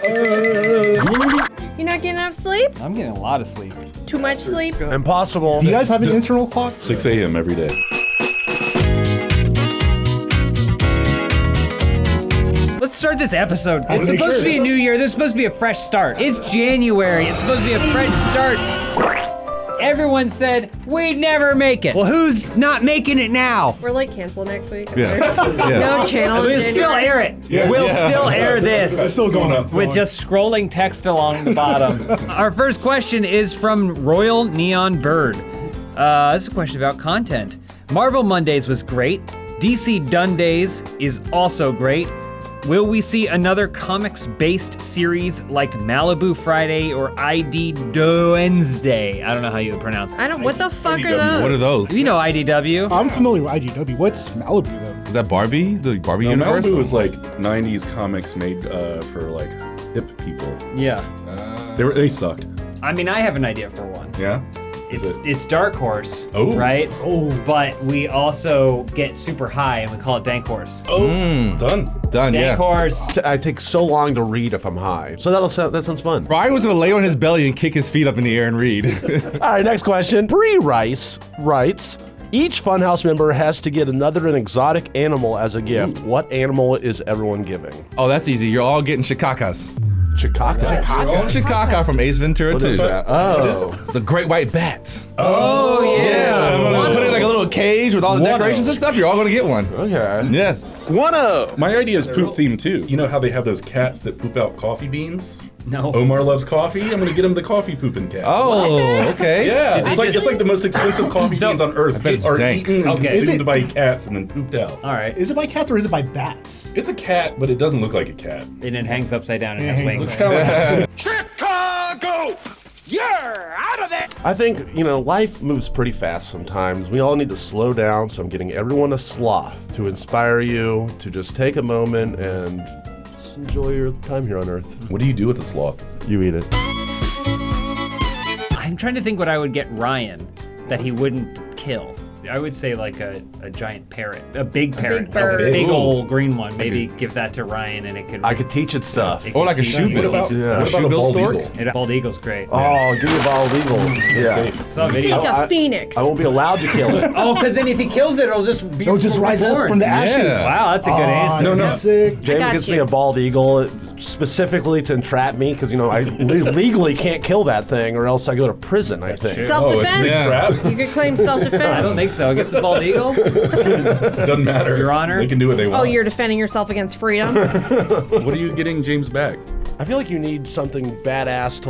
You're not getting enough sleep? I'm getting a lot of sleep. Too much sleep? Impossible. Do you guys have an internal clock? 6 a.m. every day. Let's start this episode. It's supposed to be a new year. This is supposed to be a fresh start. It's January. It's supposed to be a fresh start. Everyone said we'd never make it. Well, who's not making it now? We're like canceled next week. Yeah. No channel. We'll still air it. We'll still air this. It's still going up. With just scrolling text along the bottom. Our first question is from Royal Neon Bird. This is a question about content. Marvel Mondays was great. DC Done Days is also great. Will we see another comics-based series like Malibu Friday or ID Wednesday? I don't know how you would pronounce it. I don't. What the fuck are IDW. those? What are those? You know IDW. I'm familiar with IGW. What's Malibu though? Is that Barbie? The Barbie No, universe? Malibu was like 90s comics made for like hip people. Yeah. They sucked. I mean, I have an idea for one. Yeah? It's Dark Horse, Oh. right? Oh. But we also get super high and we call it Dank Horse. Oh, done. Done, yeah. Dank Horse. I take so long to read if I'm high. So that sounds fun. Ryan was gonna lay on his belly and kick his feet up in the air and read. All right, next question. Bree Rice writes, each Funhaus member has to get another an exotic animal as a gift. What animal is everyone giving? Oh, that's easy. You're all getting Chikakas. Chikaka. Chikaka from Ace Ventura What 2. is that? Oh. The great white bat. Oh, yeah. I'm gonna put it in like a little cage with all the decorations and stuff. You're all gonna get one. Okay. Yes. My idea is poop themed too. You know how they have those cats that poop out coffee beans? No. Omar loves coffee. I'm gonna get him the coffee pooping cat. Oh, okay. Yeah, they it's like the most expensive coffee beans on earth. bet it's are dank. eaten and Okay. consumed by cats and then pooped out. All right. Is it by cats or is it by bats? It's a cat, but it doesn't look like a cat. And it hangs upside down and Yeah, has it hangs wings. upside I think, life moves pretty fast sometimes. We all need to slow down, so I'm getting everyone a sloth to inspire you to just take a moment and just enjoy your time here on Earth. What do you do with a sloth? You eat it. I'm trying to think what I would get Ryan that he wouldn't kill. I would say like a giant parrot, a big parrot, big bird. a big Ooh. old green one. Maybe give that to Ryan and it could. I could teach it stuff. it Or could like a teach- shoe it could bill. teach it Yeah. stuff. What about a Shoe-bill bald stork? eagle? Bald eagle's great. Oh, give me a bald eagle. Yeah. Safe. Saw a Think video. a phoenix. I won't be allowed to kill it. Oh, because then if he kills it, it'll just be. They'll just rise up reborn. from the ashes. Yeah. Wow, that's a good answer. No, no. Sick. Jamie got gets you. me a bald eagle specifically to entrap me because, I legally can't kill that thing or else I go to prison, I think. Self-defense. Yeah. You could claim self-defense. I don't think so. Against the bald eagle? Doesn't matter. Your Honor? They can do what they want. Oh, you're defending yourself against freedom? What are you getting James back? I feel like you need something badass to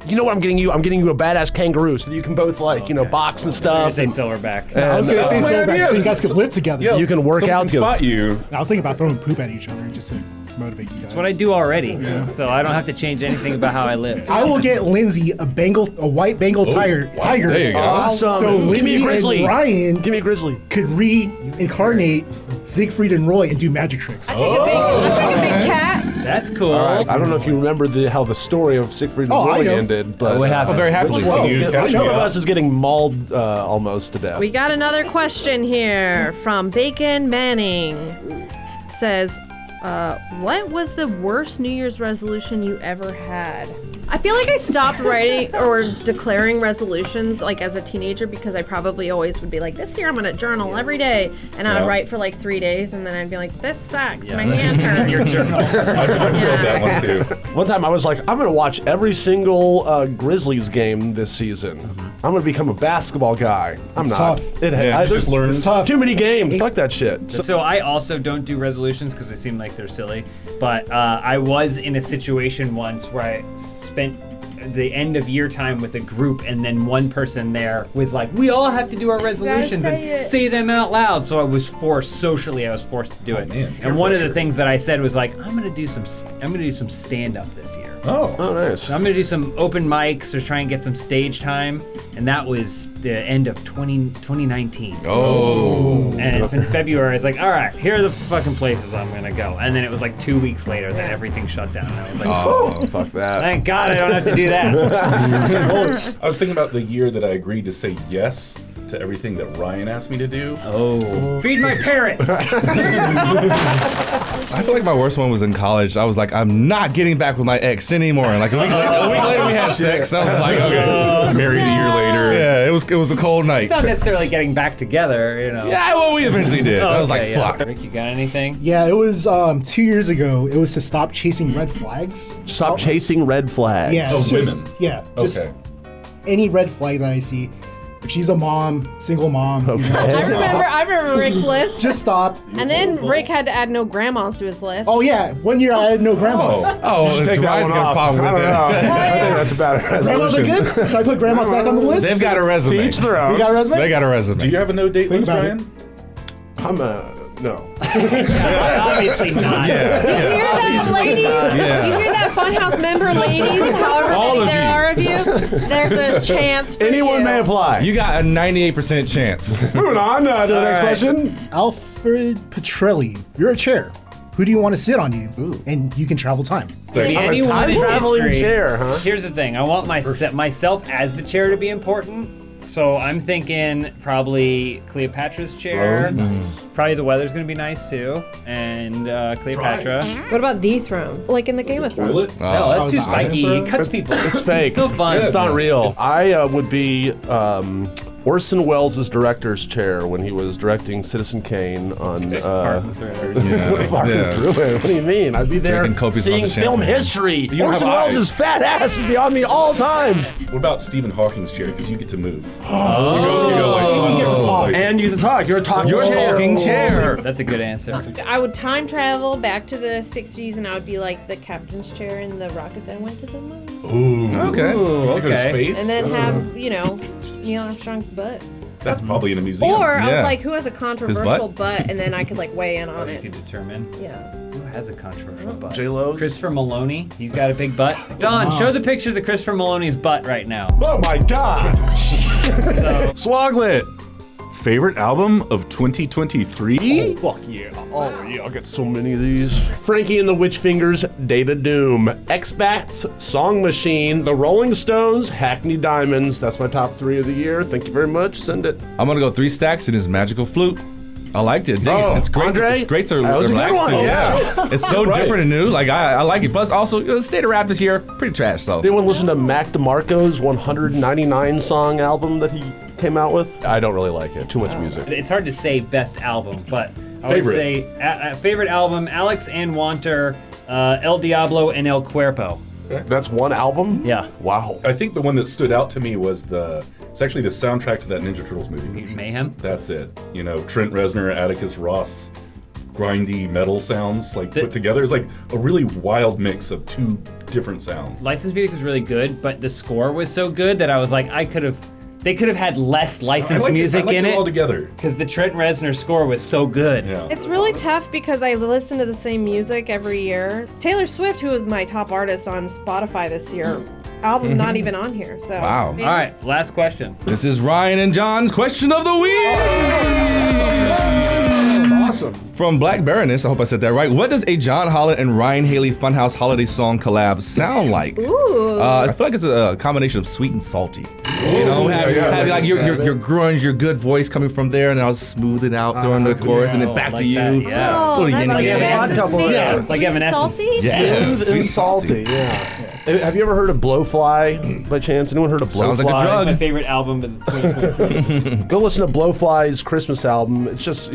you know what I'm getting you? I'm getting you a badass kangaroo so that you can both box and I stuff. say and silverback. I was gonna say my silverback idea. so you guys could live together. Yeah. you can work Someone out can together. spot you. I was thinking about throwing poop at each other just to motivate you guys. That's what I do already. So I don't have to change anything about how I live. I will get Lindsay a white Bengal tiger. There you go. Awesome. So Give me a Lindsay grizzly. and Ryan Give me a grizzly. could reincarnate Siegfried and Roy and do magic tricks. I'll take a big cat. That's cool. I don't know if you remember how the story of Siegfried and Oh, I Roy know. ended, but What happened? Oh, very happily. which one You catch one me of up. us is getting mauled almost to death. We got another question here from Bacon Manning. Says, what was the worst New Year's resolution you ever had? I feel like I stopped writing or declaring resolutions like as a teenager because I probably always would be like, this year I'm gonna journal every day, and I would Yeah. write for like 3 days, and then I'd be like, this sucks, my hand Your hurts. journal. I filled that one too. One time I was like, I'm going to watch every single Grizzlies game this season. I'm going to become a basketball guy. I'm It's not. tough. I Just learn. It's tough. Too many games. Fuck that shit. So I also don't do resolutions because they seem like they're silly. But I was in a situation once where I spent the end of year time with a group, and then one person there was like, we all have to do our resolutions say and it. say them out loud. So I was forced to do it. man, peer And one of the pressure. things that I said was like, I'm gonna do some stand up this year. Oh. Oh, nice. I'm gonna do some open mics or try and get some stage time, and that was the end of 2019. Oh. And in February, I was like, all right, here are the fucking places I'm gonna go. And then it was like 2 weeks later that everything shut down. And I was like, Oh, fuck that. thank God I don't have to do that. I was thinking about the year that I agreed to say yes to everything that Ryan asked me to do. Oh. Feed my parrot. I feel like my worst one was in college. I was like, I'm not getting back with my ex anymore. And like a week later we had sex. I was like, okay. Married a year later. Yeah, it was a cold night. It's not necessarily getting back together, you know. Yeah, well, we eventually did. I was like, fuck. Rick, you got anything? Yeah, it was 2 years ago. It was to stop chasing red flags. Stop chasing red flags. Yeah, Oh, it's just, women. yeah, just Okay. any red flag that I see. If she's a mom, single mom, you know, I remember Rick's list. just stop. And then Rick had to add no grandmas to his list. Oh yeah, 1 year I had no grandmas. Oh, Take that Ryan's one got a off. problem I with don't know. it. I think that's a bad Grandmas are resolution. good. Should I put grandmas back on the list? They've got a resume. Each their own. You got a resume? They got a resume. Do you have a no date Think list, about it. Ryan? I'm no. Obviously not. You hear that, ladies? Yeah. You hear that Funhaus member, ladies? However All many of there you. are of you, there's a chance for Anyone you. may apply. You got a 98% chance. Moving on to the next question. Alfred Petrelli, you're a chair. Who do you want to sit on you? And you can travel time. Thank I'm a Anyone time in traveling history. chair, huh? Here's the thing. I want myself as the chair to be important. So I'm thinking probably Cleopatra's chair. Probably the weather's gonna be nice too, and Cleopatra. What about the throne? Like in the Game of Thrones? Toilet? No, that's too spiky. It cuts people. It's fake. Still fun. It's not real. I would be Orson Welles' director's chair when he was directing Citizen Kane on Farting through it. Farting Yeah. through it. What do you mean? I'd be there Drinking copious seeing amounts of film champagne. history. don't Orson have Welles' eyes. fat ass would be on me all times. What about Stephen Hawking's chair? Because you get to move. You get to talk. And you can talk. You're a talking You're a chair. talking chair. That's a good answer. I would time travel back to the 60s and I would be like the captain's chair in the rocket that went to the moon. Ooh. Okay. To go to Okay. space? And then have, Neil Armstrong's butt. That's probably in a museum. Or I Yeah. was like, who has a controversial butt? butt? And then I could like weigh in on You it. could determine Yeah. who has a controversial butt. J-Lo's? Christopher Maloney. He's got a big butt. Don, show the pictures of Christopher Maloney's butt right now. Oh my God. Swoglet. Favorite album of 2023? Fuck yeah. Oh yeah, I'll get so many of these. Frankie and the Witch Fingers, Data Doom, X-Bats, Song Machine, The Rolling Stones, Hackney Diamonds. That's my top 3 of the year. Thank you very much. Send it. I'm gonna go 3 stacks in his magical flute. I liked it. Dig Oh, it. It's great. Andre? It's great to That was a good relax one. to. Oh, Yeah. It's so Right. different and new. Like I like it. Plus also the state of rap this year, pretty trash. So Anyone listen to Mac DeMarco's 199 song album that he came out with? I don't really like it. Too much music. It's hard to say best album, but I would Favorite. say favorite album, Alex and Wanter, El Diablo and El Cuerpo. That's one album? Yeah. Wow. I think the one that stood out to me was it's actually the soundtrack to that Ninja Turtles movie. Mayhem. That's it. You know, Trent Reznor, Atticus Ross, grindy metal sounds like put together. It's like a really wild mix of 2 different sounds. Licensed music was really good, but the score was so good that I was like, they could have had less licensed music in all it together. because the Trent Reznor score was so good. Yeah. It's really tough because I listen to the same music every year. Taylor Swift, who was my top artist on Spotify this year, album not even on here. So Wow. All right, last question. this is Ryan and John's question of the week. That's awesome. From Black Baroness, I hope I said that right. What does a John Holland and Ryan Haley Funhouse holiday song collab sound like? Ooh. I feel like it's a combination of sweet and salty. You know, have like your grunge, your good voice coming from there, and I'll smooth it out during the chorus, and then back like to you. that, yeah. Oh, Little that's yin and yang. Evanescence. Yeah. Like Sweet and Evanescence. salty? Yeah, Smooth and salty, yeah. Have you ever heard of Blowfly by chance? Anyone heard of Blowfly? Sounds like a drug. My favorite album is 2023. Go listen to Blowfly's Christmas album. It's just,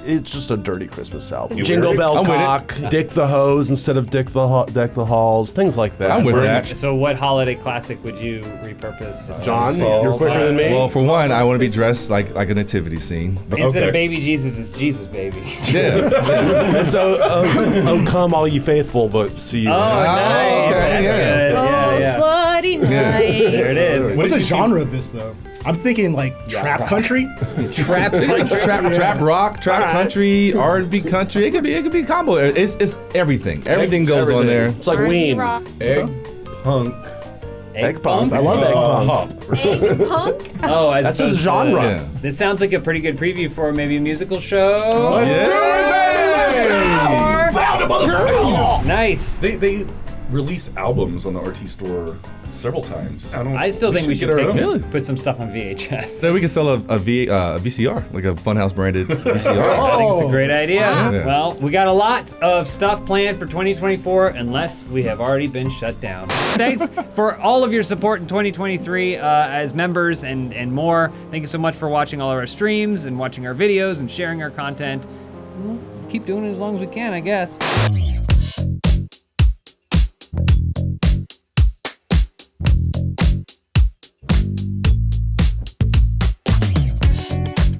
it's just a dirty Christmas album. You Jingle wear it? Bell I'm with it. Cock, Dick the Hose instead of Deck the Halls, things like that. I'm with that. So what holiday classic would you repurpose? John, you're quicker than me. Well, for one, I want to be dressed like a nativity scene. Instead Okay. of baby Jesus, it's Jesus baby. Yeah. And so, oh, come all ye faithful, but see you. Oh, nice. okay, That's yeah. good. Oh, Yeah, yeah. slutty night. There it is. What's the genre of this though? I'm thinking like trap country. trap rock, trap country, R&B country. It could be a combo. It's everything. Everything goes on there. It's like R&B Ween. rock. Egg punk. Egg punk. I love egg punk. Hop. Punk? Oh, as That's a opposed to- genre. Yeah. This sounds like a pretty good preview for maybe a musical show. Yeah. Nice. They release albums on the RT store several times. I still think we should get our own. put some stuff on VHS. So we can sell a VCR, like a Funhaus branded VCR. I think it's a great idea. Yeah. Well, we got a lot of stuff planned for 2024, unless we have already been shut down. Thanks for all of your support in 2023 as members and more. Thank you so much for watching all of our streams and watching our videos and sharing our content. We'll keep doing it as long as we can, I guess.